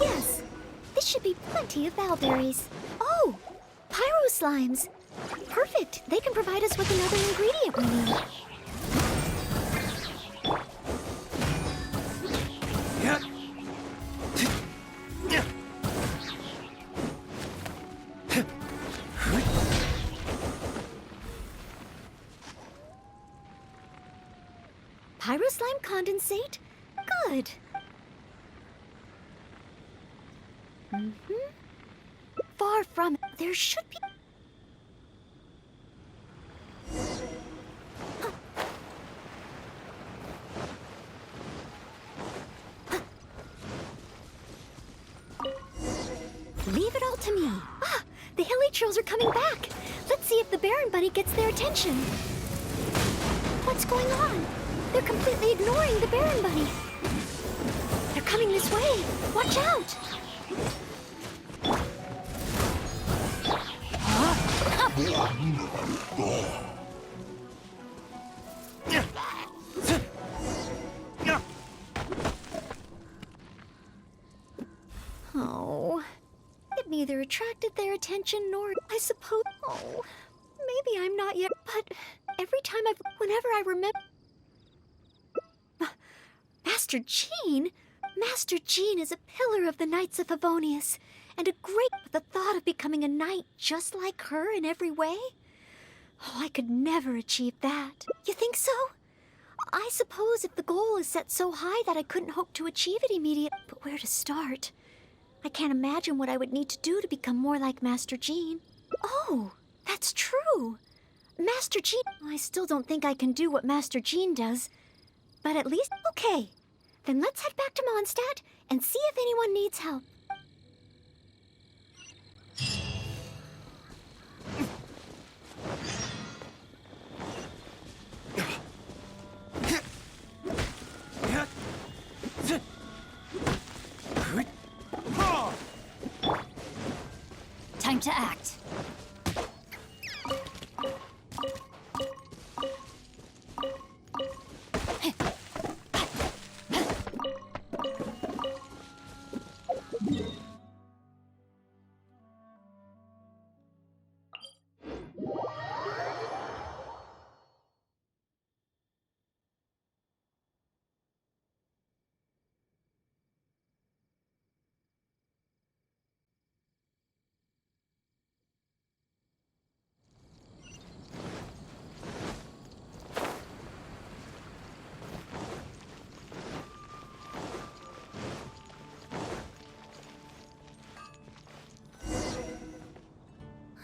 Yes, this should be plenty of valberries. Oh, pyro slimes. Perfect. They can provide us with another ingredient we need. Pyro slime condensate? Good. Far from it. There should be... Leave it all to me. Ah, the hilly trolls are coming back. Let's see if the Baron Bunny gets their attention. What's going on? They're completely ignoring the Baron Bunny. They're coming this way. Watch out. Oh, it neither attracted their attention nor, I suppose. Oh, maybe I'm not yet, but every time whenever I remember. Master Jean? Master Jean is a pillar of the Knights of Favonius, and a great with the thought of becoming a knight just like her in every way. Oh, I could never achieve that. You think so? I suppose if the goal is set so high that I couldn't hope to achieve it immediately. But where to start? I can't imagine what I would need to do to become more like Master Jean. Oh, that's true. Master Jean... I still don't think I can do what Master Jean does. But at least... Okay. Then let's head back to Mondstadt and see if anyone needs help. Time to act.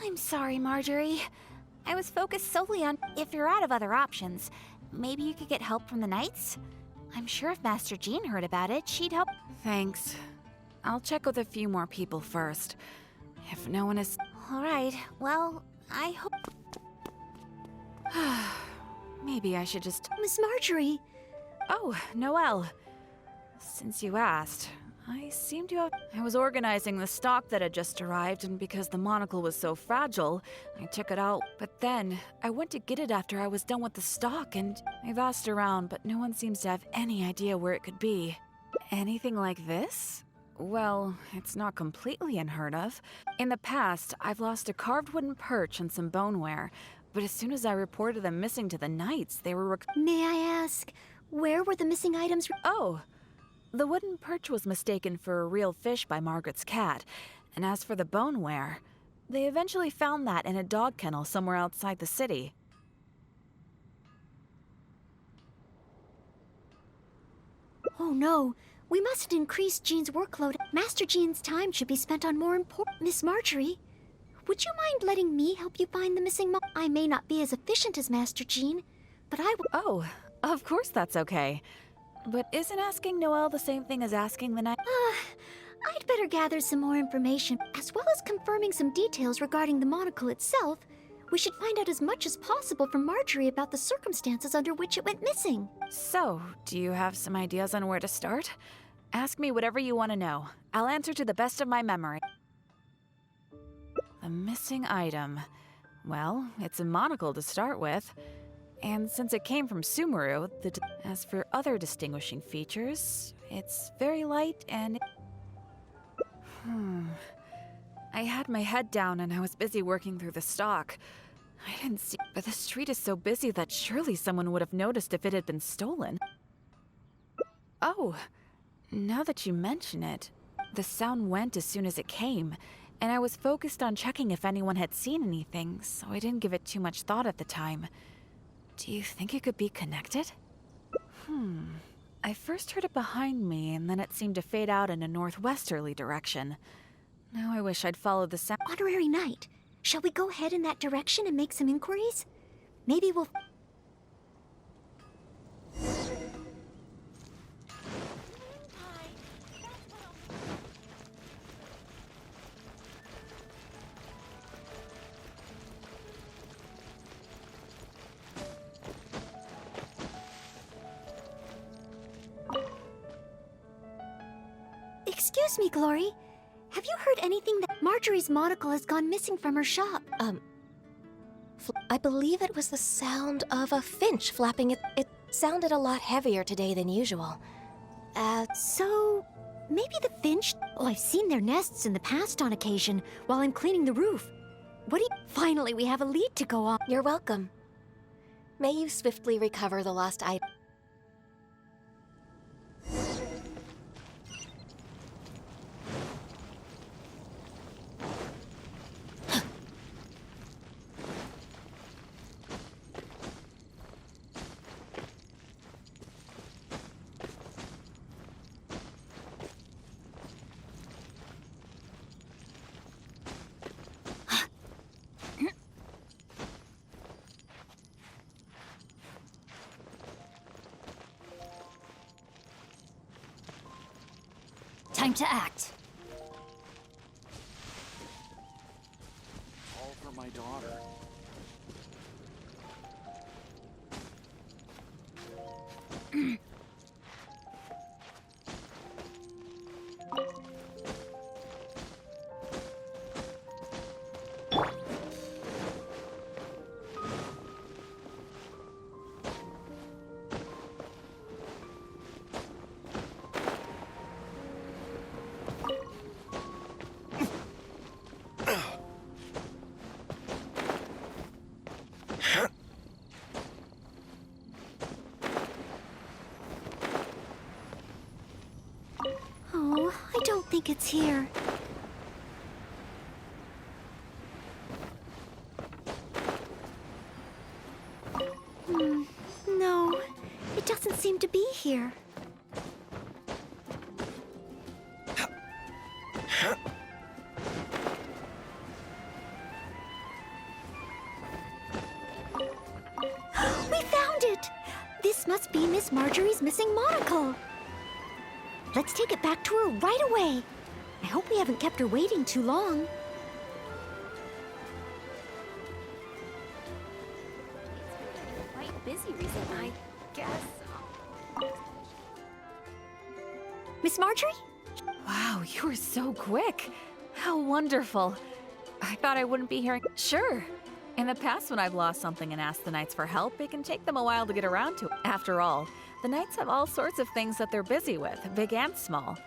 I'm sorry, Marjorie. I was focused solely on if you're out of other options. Maybe you could get help from the Knights? I'm sure if Master Jean heard about it, she'd help. Thanks. I'll check with a few more people first. If no one is... All right, well, I hope... Maybe I should just... Miss Marjorie. Oh, Noelle. Since you asked, I seem to have... I was organizing the stock that had just arrived, and because the monocle was so fragile, I took it out. But then, I went to get it after I was done with the stock, and I've asked around, but no one seems to have any idea where it could be. Anything like this? Well, it's not completely unheard of. In the past, I've lost a carved wooden perch and some boneware, but as soon as I reported them missing to the Knights, they were May I ask, where were the missing items? Oh! The wooden perch was mistaken for a real fish by Margaret's cat, and as for the boneware, they eventually found that in a dog kennel somewhere outside the city. Oh no, we mustn't increase Jean's workload. Master Jean's time should be spent on more important... Miss Marjorie, Would you mind letting me help you find the missing I may not be as efficient as Master Jean, but I will. Oh, of course that's okay. But isn't asking Noelle the same thing as asking the knight? I'd better gather some more information, as well as confirming some details regarding the monocle itself. We should find out as much as possible from Marjorie about the circumstances under which it went missing. So, do you have some ideas on where to start? Ask me whatever you want to know. I'll answer to the best of my memory. The missing item. Well, it's a monocle to start with. And since it came from Sumeru, as for other distinguishing features, it's very light and... I had my head down and I was busy working through the stock. I didn't see... But the street is so busy that surely someone would have noticed if it had been stolen. Oh, now that you mention it, the sound went as soon as it came, and I was focused on checking if anyone had seen anything, so I didn't give it too much thought at the time. Do you think it could be connected? I first heard it behind me, and then it seemed to fade out in a northwesterly direction. Now I wish I'd followed the sound. Honorary Knight, shall we go ahead in that direction and make some inquiries? Maybe we'll... Excuse me, Glory. Have you heard anything that Marjorie's monocle has gone missing from her shop? I believe it was the sound of a finch flapping. It sounded a lot heavier today than usual. So maybe the finch... Oh, I've seen their nests in the past on occasion while I'm cleaning the roof. What do you... Finally, we have a lead to go on. You're welcome. May you swiftly recover the lost item. Time to act. All for my daughter. Oh, I don't think it's here. No, it doesn't seem to be here. We found it! This must be Miss Marjorie's missing monocle. Let's take it back to her right away. I hope we haven't kept her waiting too long. Quite busy recently. I guess. Miss Marjorie? Wow, you were so quick. How wonderful. I thought I wouldn't be hearing... Sure. In the past, when I've lost something and asked the knights for help, it can take them a while to get around to it. After all, the knights have all sorts of things that they're busy with, big and small.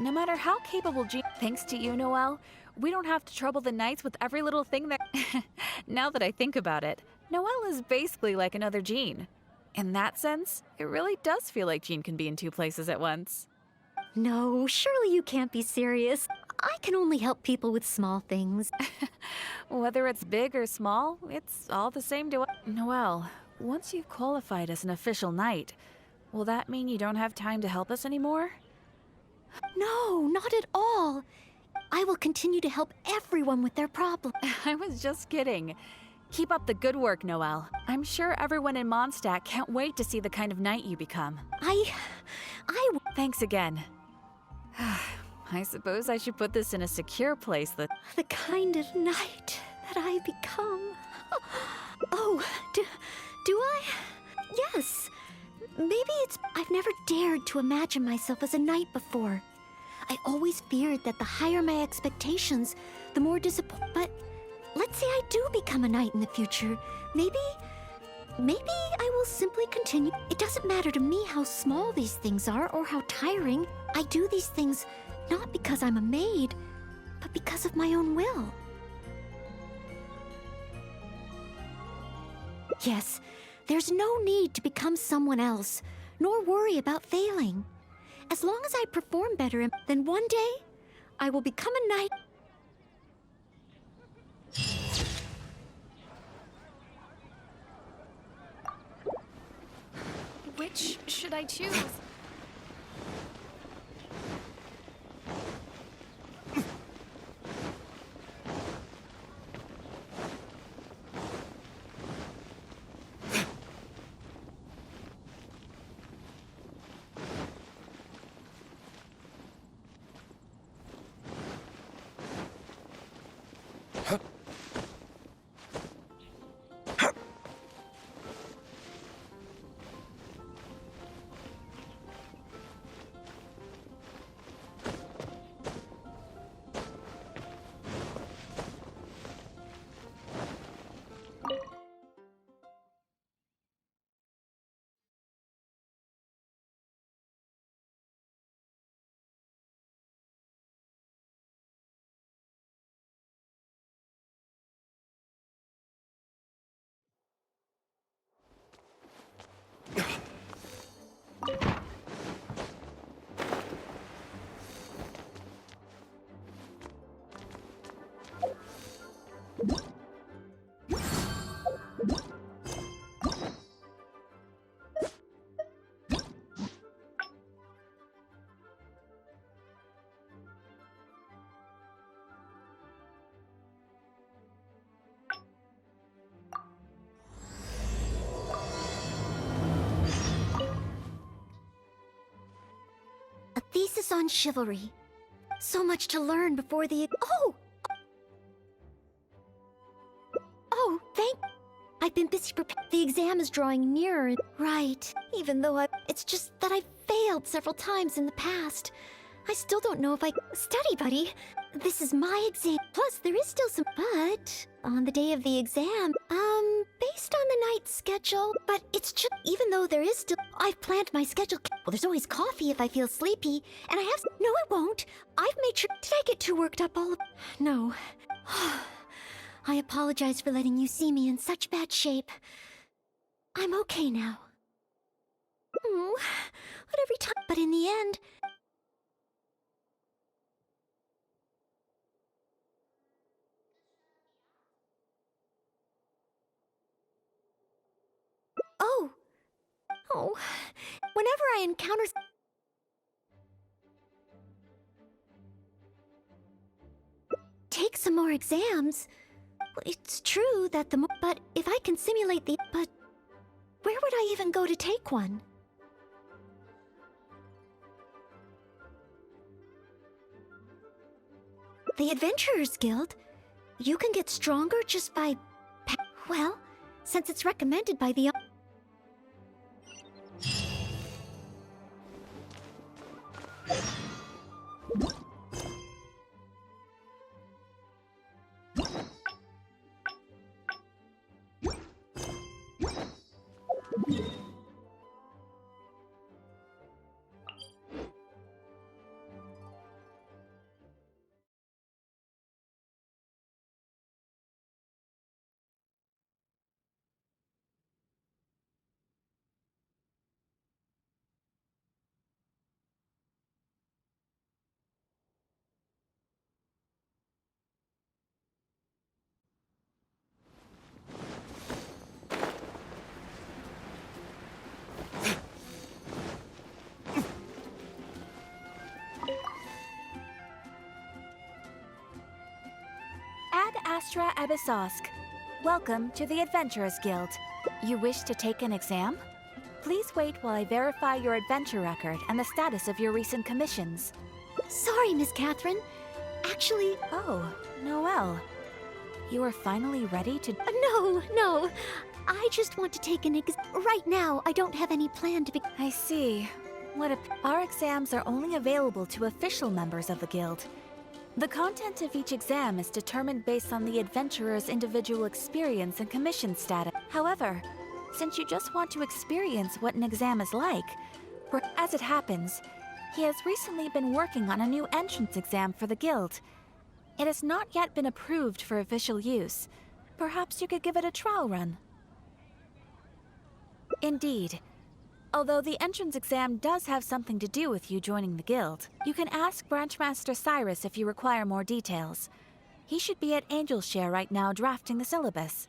No matter how capable thanks to you, Noelle, we don't have to trouble the knights with every little thing that... Now that I think about it, Noelle is basically like another Jean. In that sense, it really does feel like Jean can be in two places at once. No, surely you can't be serious. I can only help people with small things. Whether it's big or small, it's all the same to us. Noelle, once you've qualified as an official knight, will that mean you don't have time to help us anymore? No, not at all. I will continue to help everyone with their problems. I was just kidding. Keep up the good work, Noelle. I'm sure everyone in Mondstadt can't wait to see the kind of knight you become. Thanks again. I suppose I should put this in a secure place that... The kind of knight that I become. Oh, do I? Yes. Maybe it's... I've never dared to imagine myself as a knight before. I always feared that the higher my expectations, the more disappointed. But let's say I do become a knight in the future. Maybe I will simply continue. It doesn't matter to me how small these things are or how tiring. I do these things not because I'm a maid, but because of my own will. Yes, there's no need to become someone else, nor worry about failing. As long as I perform better, then one day, I will become a knight. Which should I choose? A thesis on chivalry. So much to learn before the... Oh, thank... I've been busy preparing. The exam is drawing nearer. Right. Even though it's just that I've failed several times in the past. I still don't know if I... Study, buddy. This is my exam. Plus, there is still some... But, on the day of the exam, based on the night schedule, but it's just... Even though there is still... I've planned my schedule... Well, there's always coffee if I feel sleepy, and I have... No, I won't. I've made sure... Did I get too worked up all of... No. I apologize for letting you see me in such bad shape. I'm okay now. But every time... But in the end... Oh, whenever I encounter... Take some more exams. It's true that the more... But if I can simulate the... But where would I even go to take one? The Adventurers Guild? You can get stronger just by... Well, since it's recommended by the... Astra Abyssosque. Welcome to the Adventurers Guild. You wish to take an exam? Please wait while I verify your adventure record and the status of your recent commissions. Sorry, Miss Catherine. Actually, Oh, Noelle. You are finally ready to... no. I just want to take an Right now, I don't have any plan to be... I see. Our exams are only available to official members of the guild. The content of each exam is determined based on the adventurer's individual experience and commission status. However, since you just want to experience what an exam is like, as it happens, he has recently been working on a new entrance exam for the guild. It has not yet been approved for official use. Perhaps you could give it a trial run. Indeed. Although the entrance exam does have something to do with you joining the guild, you can ask Branchmaster Cyrus if you require more details. He should be at Angel's Share right now drafting the syllabus.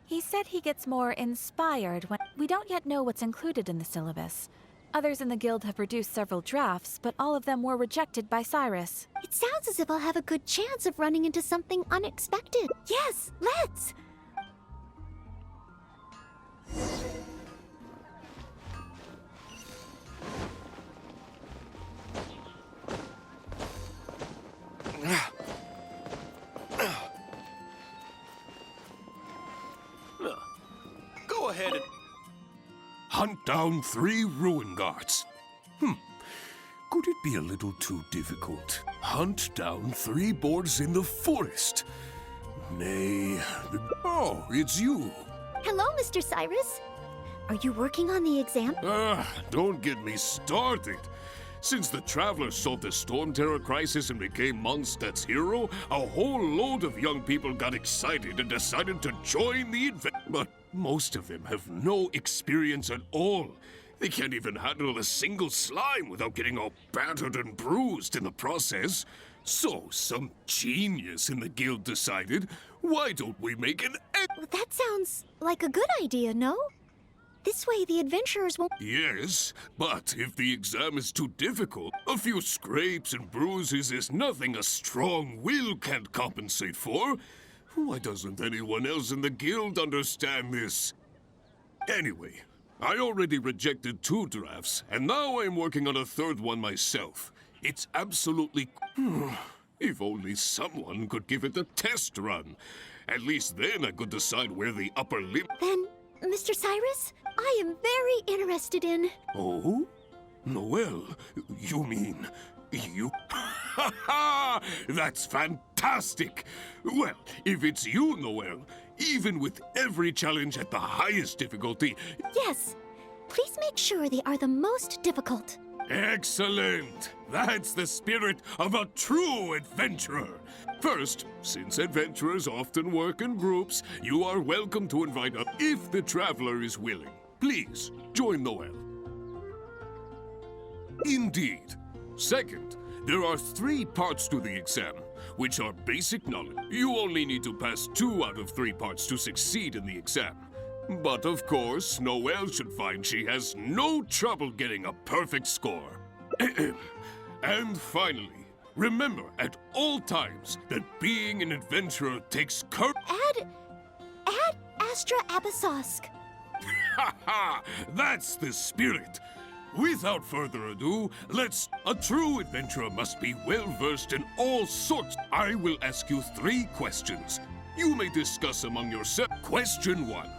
He said he gets more inspired when... We don't yet know what's included in the syllabus. Others in the guild have produced several drafts, but all of them were rejected by Cyrus. It sounds as if I'll have a good chance of running into something unexpected. Yes, let's! Go ahead and hunt down 3 ruin guards. Could it be a little too difficult? Hunt down 3 boards in the forest. Nay, oh, it's you. Hello, Mr. Cyrus. Are you working on the exam? Don't get me started. Since the Travelers solved the Storm Terror crisis and became Mondstadt's hero, a whole load of young people got excited and decided to join the adventure. But most of them have no experience at all. They can't even handle a single slime without getting all battered and bruised in the process. So some genius in the guild decided, why don't we make an Well, that sounds like a good idea, no? This way the adventurers won't... Yes, but if the exam is too difficult, a few scrapes and bruises is nothing a strong will can't compensate for. Why doesn't anyone else in the guild understand this? Anyway, I already rejected 2 drafts, and now I'm working on a 3rd one myself. It's absolutely... If only someone could give it a test run. At least then I could decide where the upper limit... Then, Mr. Cyrus, I am very interested in... Oh? Noelle, you mean... you? Ha ha! That's fantastic! Well, if it's you, Noelle, even with every challenge at the highest difficulty... Yes, please make sure they are the most difficult. Excellent! That's the spirit of a true adventurer! First, since adventurers often work in groups, you are welcome to invite us if the traveler is willing. Please, join Noelle. Indeed. Second, there are 3 parts to the exam, which are basic knowledge. You only need to pass 2 out of 3 parts to succeed in the exam. But of course, Noelle should find she has no trouble getting a perfect score. And finally, remember at all times that being an adventurer takes courage. Add Astra Abyssosque. Ha ha! That's the spirit! Without further ado, A true adventurer must be well-versed in all sorts. I will ask you 3 questions. You may discuss among yourselves. Question 1.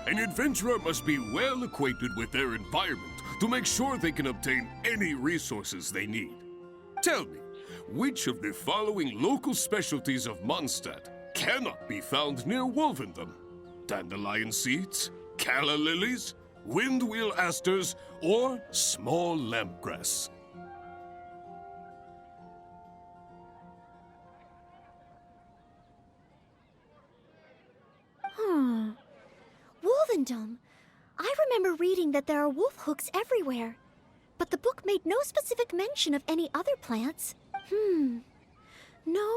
An adventurer must be well acquainted with their environment to make sure they can obtain any resources they need. Tell me, which of the following local specialties of Mondstadt cannot be found near Wolvendom? Dandelion seeds, calla lilies, windwheel asters, or small lampgrass? Wolvendom. I remember reading that there are wolf hooks everywhere, but the book made no specific mention of any other plants. No,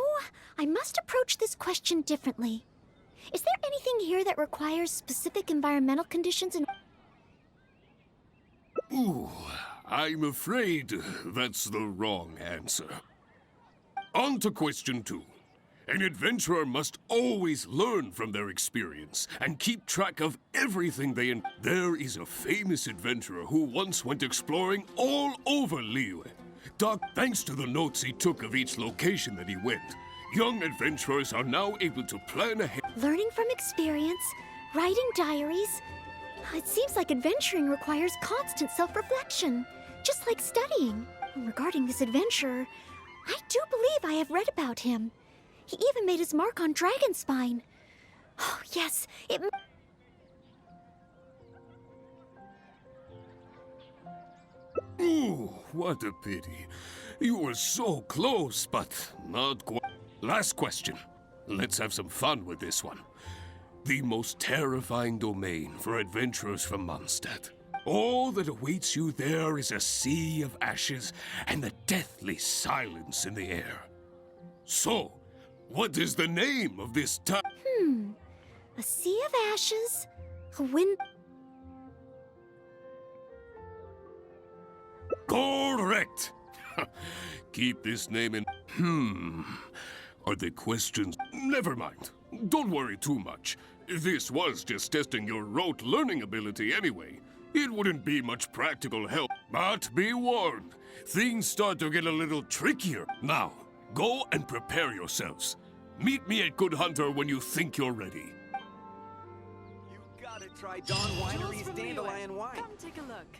I must approach this question differently. Is there anything here that requires specific environmental conditions and... Ooh, I'm afraid that's the wrong answer. On to question 2. An adventurer must always learn from their experience and keep track of everything There is a famous adventurer who once went exploring all over Liyue. Thanks to the notes he took of each location that he went, young adventurers are now able to plan ahead. Learning from experience, writing diaries. It seems like adventuring requires constant self-reflection, just like studying. Regarding this adventurer, I do believe I have read about him. He even made his mark on Dragonspine. Oh, yes, it... Ooh, what a pity. You were so close, but not quite. Last question. Let's have some fun with this one. The most terrifying domain for adventurers from Mondstadt. All that awaits you there is a sea of ashes and the deathly silence in the air. So, what is the name of this A sea of ashes, a wind... Correct! Keep this name in... Are there questions? Never mind. Don't worry too much. This was just testing your rote learning ability anyway. It wouldn't be much practical help. But be warned, things start to get a little trickier. Now, go and prepare yourselves. Meet me at Good Hunter when you think you're ready. You gotta try Dawn Winery's Dandelion Wine. Come take a look.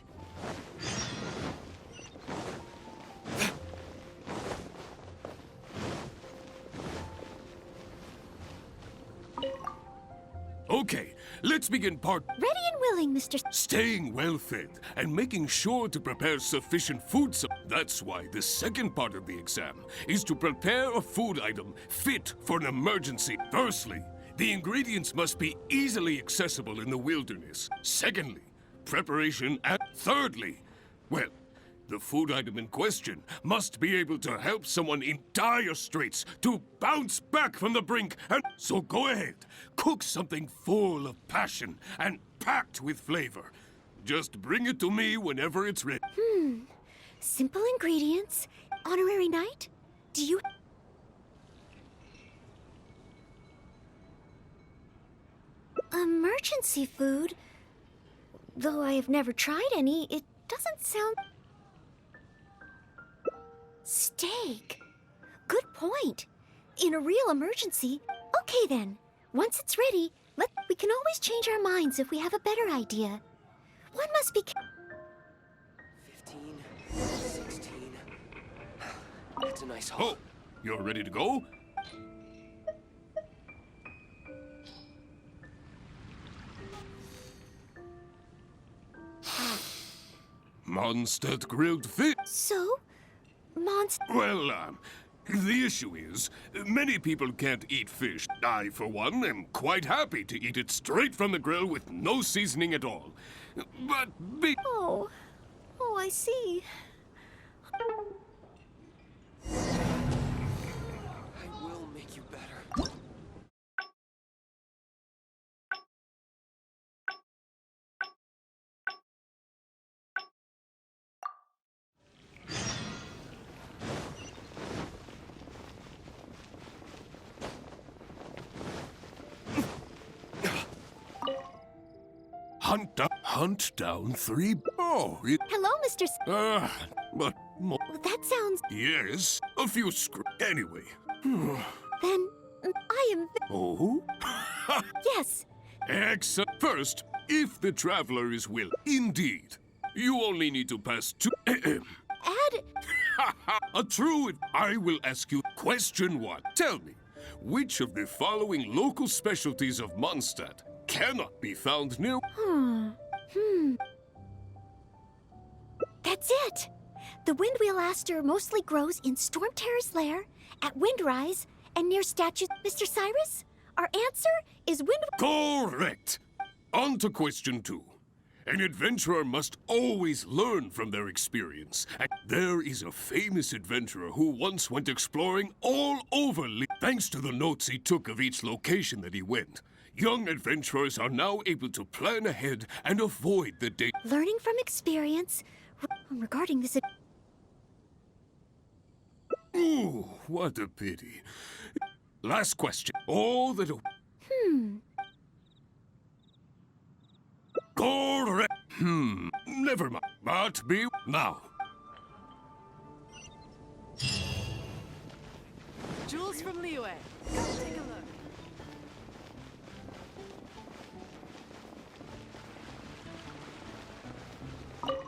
Okay, let's begin part... Ready and willing, Mr. Staying well-fed and making sure to prepare sufficient food. That's why the second part of the exam is to prepare a food item fit for an emergency. Firstly, the ingredients must be easily accessible in the wilderness. Secondly, preparation. And thirdly, well, the food item in question must be able to help someone in dire straits to bounce back from the brink. And so go ahead, cook something full of passion and packed with flavor. Just bring it to me whenever it's ready. Simple ingredients. Honorary knight? Do you... Emergency food? Though I have never tried any, it doesn't sound... Steak. Good point. In a real emergency. Okay then. Once it's ready, we can always change our minds if we have a better idea. One must be... 15, 16. That's a nice haul. Oh, you're ready to go? Mondstadt grilled fish. So? Monster... Well, the issue is, many people can't eat fish. I, for one, am quite happy to eat it straight from the grill with no seasoning at all. But Oh, I see. I will make you better. Hunt down 3... Oh, Hello, Mr. but... That sounds... Yes, a few Anyway. Then, I am... Oh? Yes. Excellent. First, if the traveler is willing. Indeed. You only need to pass 2... Add... A true... I will ask you question 1. Tell me, which of the following local specialties of Mondstadt cannot be found near... That's it! The windwheel aster mostly grows in Storm Terror's lair, at Windrise, and near statues. Mr. Cyrus, our answer is Correct! On to question 2. An adventurer must always learn from their experience. And there is a famous adventurer who once went exploring all over Thanks to the notes he took of each location that he went, young adventurers are now able to plan ahead and avoid the Learning from experience. Regarding this... Ooh, what a pity. Last question. All that... Correct. Never mind. But be... Now. Jules from Liyue. Come take a look.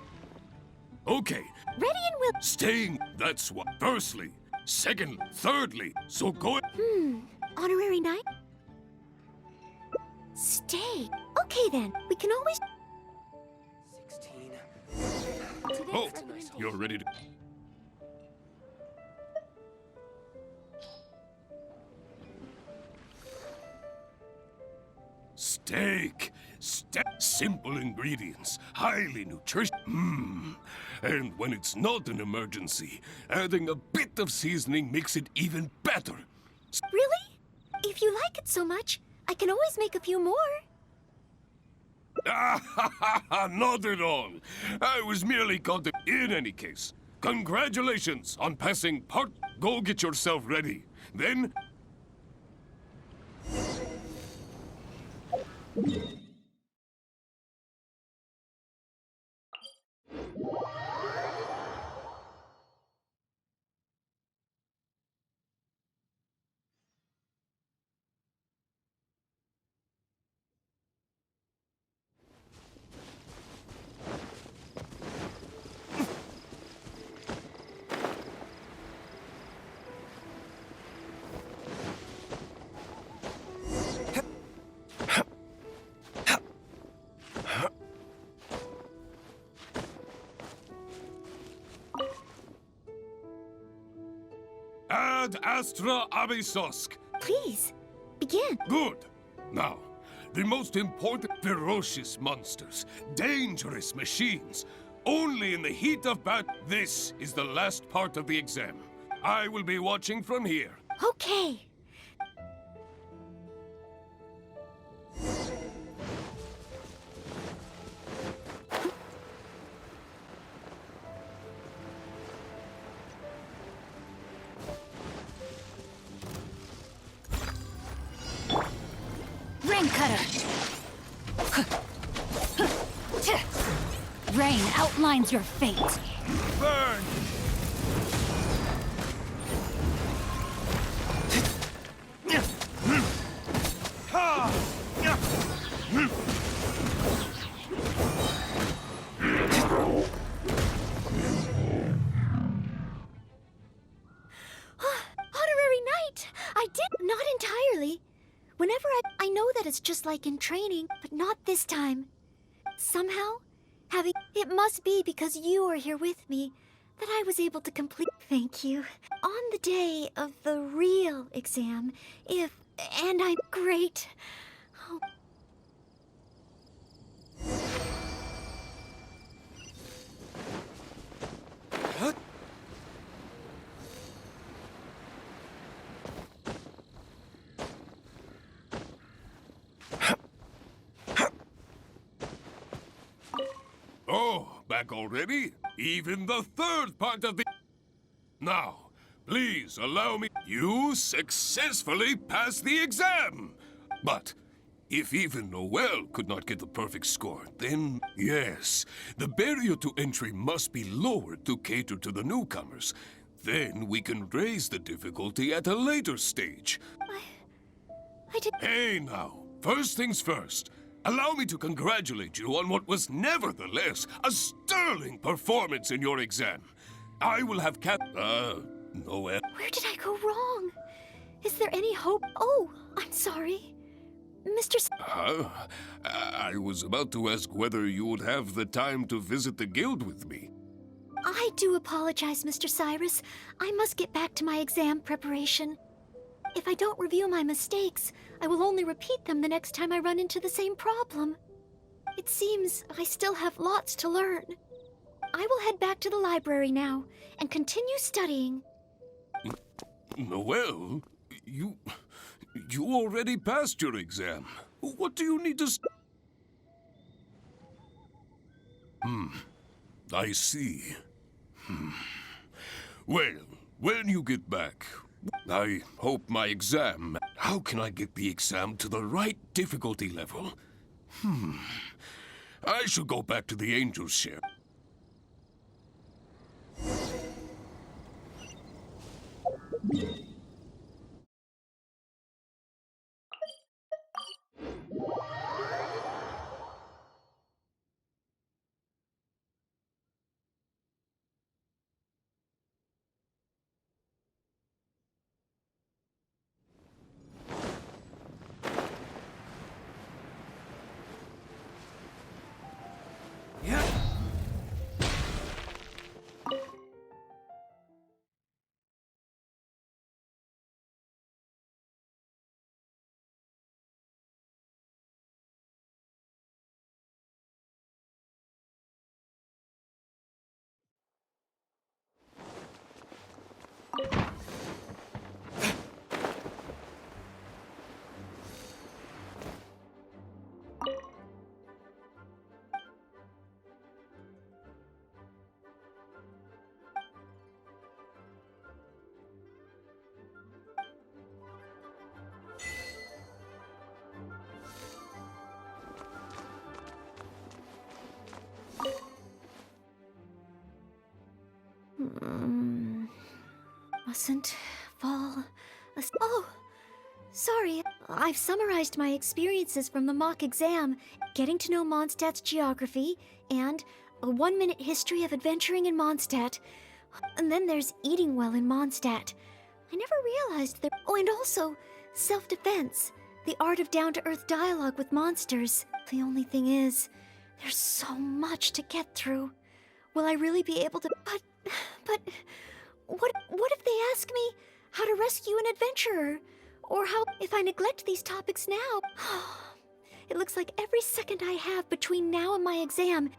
Okay. Ready and will. Staying. That's what. Firstly. Second. Thirdly. So go... Honorary knight? Stay. Okay then. We can always. 16. Oh, you're ready to... Steak. Simple ingredients, highly nutritious. And when it's not an emergency, adding a bit of seasoning makes it even better. Really? If you like it so much, I can always make a few more. Not at all. I was merely in any case. Congratulations on passing part. Go get yourself ready. Then... Ad Astra Abysosk. Please, begin. Good. Now, the most important ferocious monsters, dangerous machines. Only in the heat of battle. This is the last part of the exam. I will be watching from here. Okay. Rain cutter. Rain outlines your fate. Burn! Honorary knight! I did not entirely. Whenever I know that it's just like in training, but not this time. Somehow, having it must be because you are here with me that I was able to complete. Thank you. On the day of the real exam, and I'm great. Oh. Oh, back already? Even the third part of the... Now, please allow me... You successfully passed the exam! But if even Noelle could not get the perfect score, then yes, the barrier to entry must be lowered to cater to the newcomers. Then we can raise the difficulty at a later stage. I did. Hey now, first things first. Allow me to congratulate you on what was nevertheless a sterling performance in your exam. I will have Noelle. Where did I go wrong? Is there any hope? Oh, I'm sorry. Mr. I was about to ask whether you would have the time to visit the guild with me. I do apologize, Mr. Cyrus. I must get back to my exam preparation. If I don't review my mistakes, I will only repeat them the next time I run into the same problem. It seems I still have lots to learn. I will head back to the library now and continue studying. Noelle, you already passed your exam. What do you need to... I see. Well, when you get back, I hope my exam... How can I get the exam to the right difficulty level? I should go back to the Angel's Share. Mustn't fall Oh, sorry. I've summarized my experiences from the mock exam, getting to know Mondstadt's geography, and a 1-minute history of adventuring in Mondstadt. And then there's eating well in Mondstadt. I never realized that. Oh, and also self-defense, the art of down-to-earth dialogue with monsters. The only thing is, there's so much to get through. Will I really be able to? But what if they ask me how to rescue an adventurer? Or how if I neglect these topics now? It looks like every second I have between now and my exam.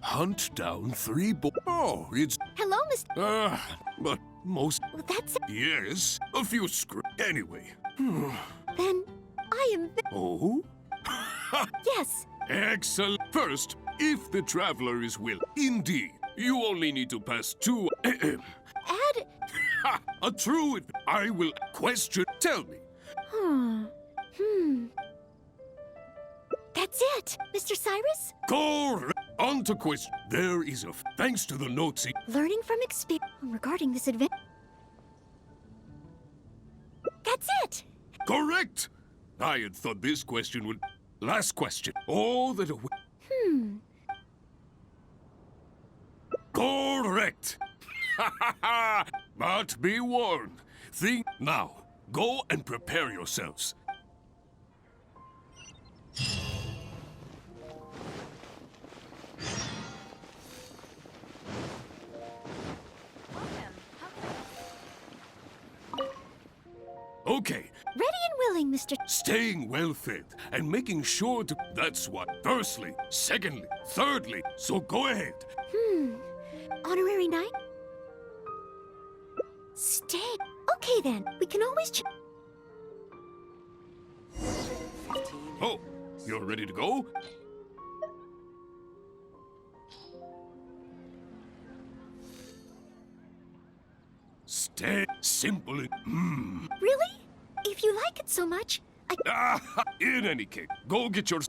Hunt down 3 Oh, it's... Hello, Mr. But most... Well, that's it. Yes, a few Anyway. Then I am... Oh? Yes. Excellent. First, if the traveler is willing. Indeed, you only need to pass 2... Add... A true... I will question... Tell me. That's it, Mr. Cyrus? Correct. On to question. There is a... Thanks to the notes... Learning from experience regarding this event. That's it! Correct! I had thought this question would... Last question. All that... Correct! But be warned. Think... Now, go and prepare yourselves. Okay. Ready and willing, Mr. Staying well fed and making sure to... That's what. Firstly. Secondly. Thirdly. So go ahead. Honorary knight? Stay. Okay then, we can always Oh, you're ready to go? Stay simple and... Really? If you like it so much, In any case, go get your...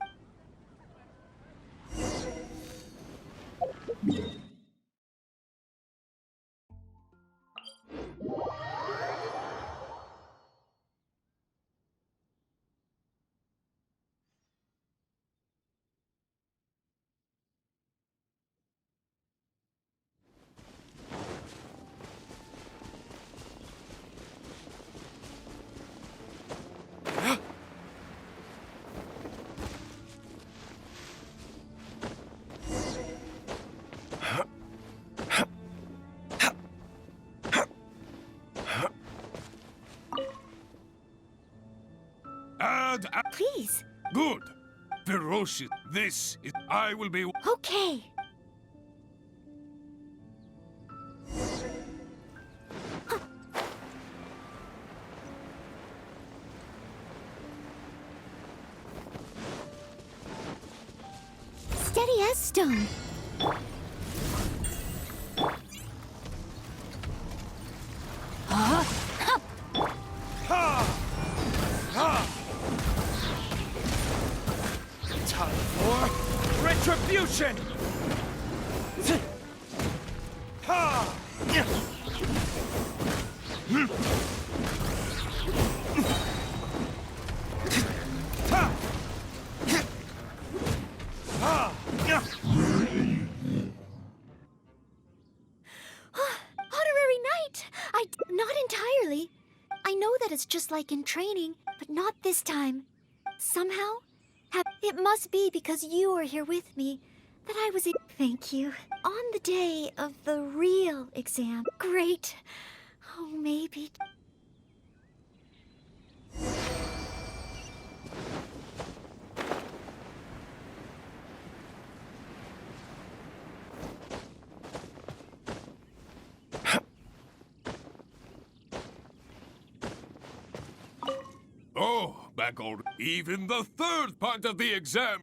Please. Good. Ferocious. This is. I will be. Okay. Steady as stone. Time for retribution! Ha! Honorary knight! Not entirely. I know that it's just like in training, but not this time. Somehow, it must be because you are here with me that I was. Thank you. On the day of the real exam. Great. Oh, maybe. Oh, back already. Even the third part of the exam.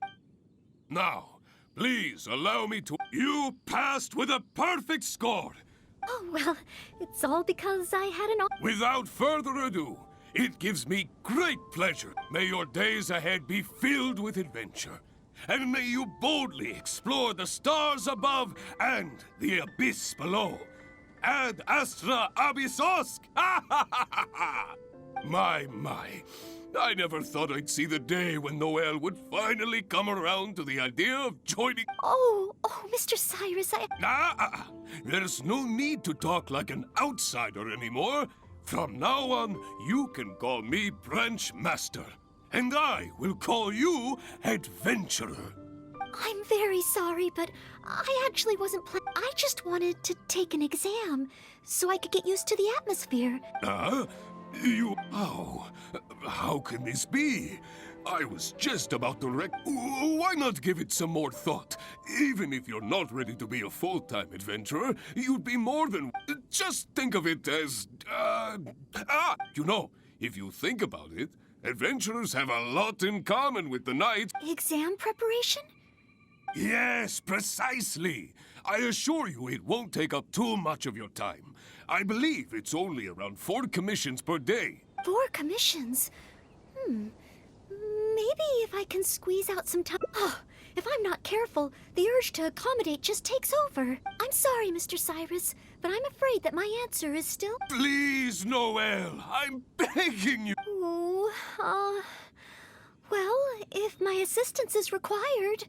Now, please allow me to. You passed with a perfect score. Oh, well, it's all because I had an. Without further ado, it gives me great pleasure. May your days ahead be filled with adventure. And may you boldly explore the stars above and the abyss below. Ad astra abyssosk! My. I never thought I'd see the day when Noelle would finally come around to the idea of joining. Oh, Mr. Cyrus, There's no need to talk like an outsider anymore. From now on, you can call me Branch Master. And I will call you Adventurer. I'm very sorry, but I actually wasn't I just wanted to take an exam so I could get used to the atmosphere. How can this be? I was just about to Why not give it some more thought? Even if you're not ready to be a full-time adventurer, you'd be more than... Just think of it as... if you think about it, adventurers have a lot in common with the knights. Exam preparation? Yes, precisely. I assure you it won't take up too much of your time. I believe it's only around 4 commissions per day. 4 commissions? Maybe if I can squeeze out some time. Oh, if I'm not careful, the urge to accommodate just takes over. I'm sorry, Mr. Cyrus, but I'm afraid that my answer is still... Please, Noelle, I'm begging you. Well, if my assistance is required...